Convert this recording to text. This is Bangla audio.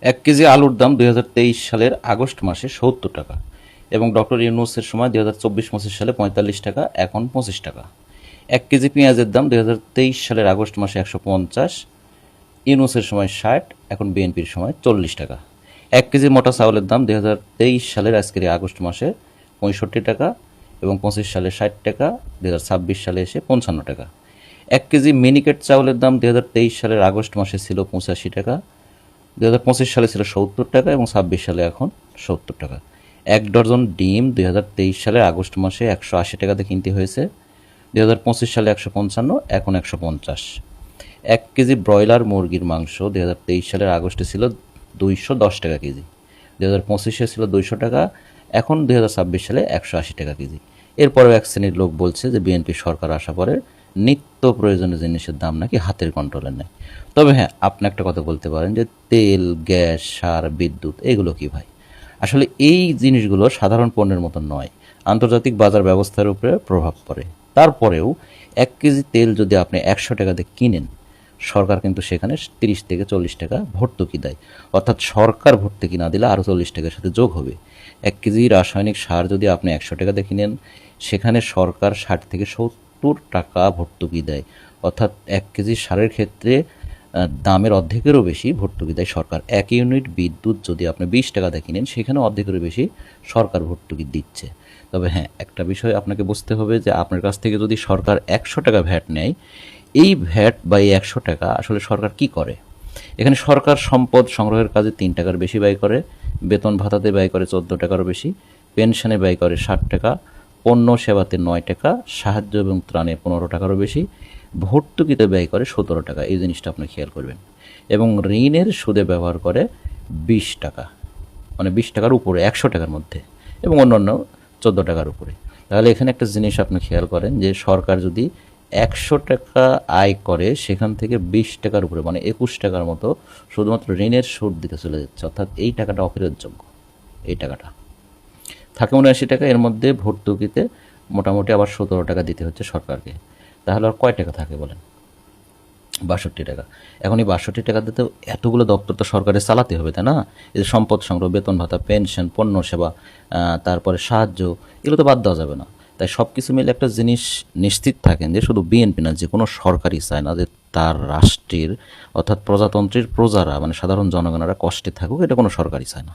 এক কেজি আলুর দাম ২০২৩ সালের আগস্ট মাসে ৭০ টাকা এবং ডক্টর ইউনূসের সময় ২০২৪-২৫ সালে ৪৫ টাকা, এখন ২৫ টাকা। এক কেজি পেঁয়াজের দাম ২০২৩ সালের আগস্ট মাসে ১৫০, ইউনূসের সময় ৬০, এখন বিএনপির সময় ৪০ টাকা। এক কেজি মোটা চাউলের দাম ২০২৩ সালের আজকের আগস্ট মাসে ৬৫ টাকা এবং ২৫ সালে ৬০ টাকা, ২০২৬ সালে এসে ৫৫ টাকা। এক কেজি মিনিকেট চাউলের দাম ২০২৩ সালের আগস্ট মাসে ছিল ৮৫ টাকা, ২০২৫ সালে ছিল ৭০ টাকা এবং ২৬ সালে এখন ৭০ টাকা। এক ডজন ডিম ২০২৩ সালের আগস্ট মাসে ১৮০ টাকাতে কিনতে হয়েছে, ২০২৫ সালে ১৫৫, এখন ১৫০। এক কেজি ব্রয়লার মুরগির মাংস ২০২৩ সালের আগস্টে ছিল ২১০ টাকা কেজি, ২০২৫-এ ছিল ২০০ টাকা, এখন ২০২৬ সালে ১৮০ টাকা কেজি। এরপরেও এক শ্রেণীর লোক বলছে যে বিএনপি সরকার আসা পরে নিত্য প্রয়োজনীয় জিনিসের দাম নাকি হাতের কন্ট্রোলে নেয়। তবে হ্যাঁ, আপনি একটা কথা বলতে পারেন যে তেল, গ্যাস, সার, বিদ্যুৎ এগুলো কি ভাই? আসলে এই জিনিসগুলো সাধারণ পণ্যের মতো নয়, আন্তর্জাতিক বাজার ব্যবস্থার উপরে প্রভাব পড়ে। তারপরেও ১ কেজি তেল যদি আপনি ১০০ টাকাতে কিনেন, সরকার কিন্তু সেখানে ৩০ থেকে ৪০ টাকা ভর্তুকি দেয়। অর্থাৎ সরকার ভর্তুকি না দিলে আরও ৪০ টাকার সাথে যোগ হবে। ১ কেজি রাসায়নিক সার যদি আপনি ১০০ টাকাতে কিনেন, সেখানে সরকার ৬০ থেকে ৭০ টাকা ভর্তুকি দেয়। অর্থাৎ ১ কেজি সারের ক্ষেত্রে দামের অর্ধেকেরও বেশি ভর্তুকি দেয় সরকার। ১ ইউনিট বিদ্যুৎ যদি আপনি ২০ টাকাতে কিনেন, সেখানে অর্ধেকেরও বেশি সরকার ভর্তুকি দিচ্ছে। তবে হ্যাঁ, একটা বিষয় আপনাকে বুঝতে হবে যে আপনার কাছ থেকে যদি সরকার ১০০ টাকা ভ্যাট নেয়, এই ভ্যাট বা এই ১০০ টাকা আসলে সরকার কি করে? এখানে সরকার সম্পদ সংগ্রহের কাজে ৩ টাকার বেশি ব্যয় করে, বেতন ভাতাতে ব্যয় করে ১৪ টাকারও বেশি, পেনশনে ব্যয় করে ৬০ টাকা, পণ্য সেবাতে ৯ টাকা, সাহায্য এবং ত্রাণে ১৫ টাকারও বেশি, ভর্তুকিতে ব্যয় করে ১৭ টাকা। এই জিনিসটা আপনি খেয়াল করবেন। এবং ঋণের সুদে ব্যবহার করে ২০ টাকা, মানে ২০ টাকার উপরে, ১০০ টাকার মধ্যে, এবং অন্যান্য ১৪ টাকার উপরে। তাহলে এখানে একটা জিনিস আপনি খেয়াল করেন যে সরকার যদি ১০০ টাকা আয় করে, সেখান থেকে ২০ টাকার উপরে মানে ২১ টাকার মতো শুধুমাত্র ঋণের সুদ দিতে চলে যাচ্ছে। অর্থাৎ এই টাকাটা অফেরতযোগ্য। এই টাকাটা থাকে ৭৯ টাকা, এর মধ্যে ভর্তুকিতে মোটামুটি আবার ১৭ টাকা দিতে হচ্ছে সরকারকে। তাহলে আর কয় টাকা থাকে বলেন? ৬২ টাকা। এখন এই ৬২ টাকা দিতে এতগুলো দপ্তর তো সরকারের চালাতে হবে, তাই না? এই যে সম্পদ সংগ্রহ, বেতন ভাতা, পেনশন, পণ্য সেবা, তারপরে সাহায্য, এগুলো তো বাদ দেওয়া যাবে না। তাই সব কিছু মিলে একটা জিনিস নিশ্চিত থাকেন যে শুধু বিএনপি না, যে কোনো সরকারই চায় না যে তার রাষ্ট্রের অর্থাৎ প্রজাতন্ত্রের প্রজারা মানে সাধারণ জনগণেরা কষ্টে থাকুক, এটা কোনো সরকারই চায় না।